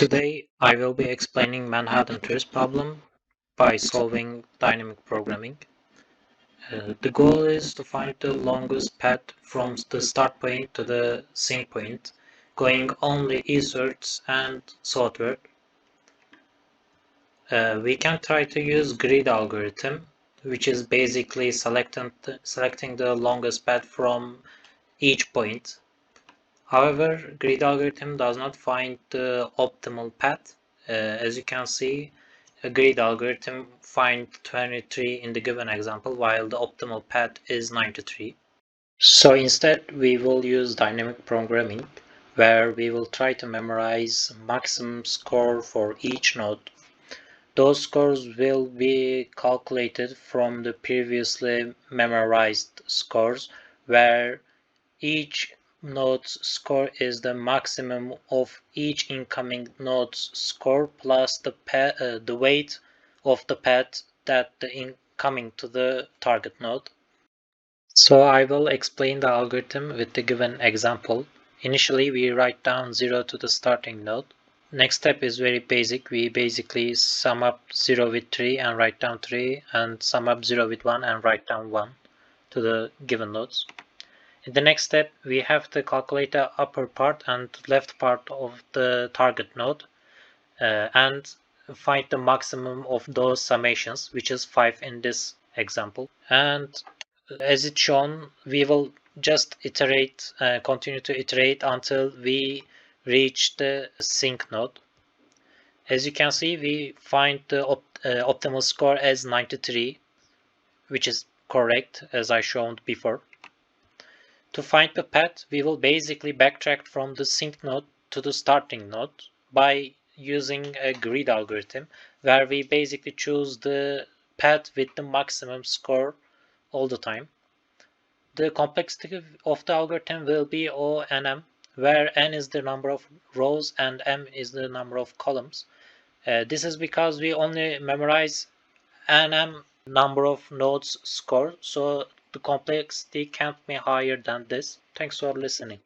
Today, I will be explaining Manhattan Trees problem by solving dynamic programming. The goal is to find the longest path from the start point to the sink point, going only eastwards and southward. We can try to use grid algorithm, which is basically selecting the longest path from each point. However, grid algorithm does not find the optimal path. As you can see, a grid algorithm finds 23 in the given example, while the optimal path is 93. So instead, we will use dynamic programming, where we will try to memorize maximum score for each node. Those scores will be calculated from the previously memorized scores, where each node's score is the maximum of each incoming node's score plus the weight of the path that the incoming to the target node. So I will explain the algorithm with the given example. Initially, we write down 0 to the starting node. Next step is very basic. We basically sum up 0 with 3 and write down 3, and sum up 0 with 1 and write down 1 to the given nodes. In the next step, we have to calculate the upper part and left part of the target node and find the maximum of those summations, which is 5 in this example. And as it's shown, we will just iterate, continue to iterate until we reach the sink node. As you can see, we find the optimal score as 93, which is correct as I showed before. To find the path, we will basically backtrack from the sink node to the starting node by using a grid algorithm, where we basically choose the path with the maximum score all the time. The complexity of the algorithm will be O and M, where n is the number of rows and m is the number of columns. This is because we only memorize n number of nodes score, so the complexity can't be higher than this. Thanks for listening.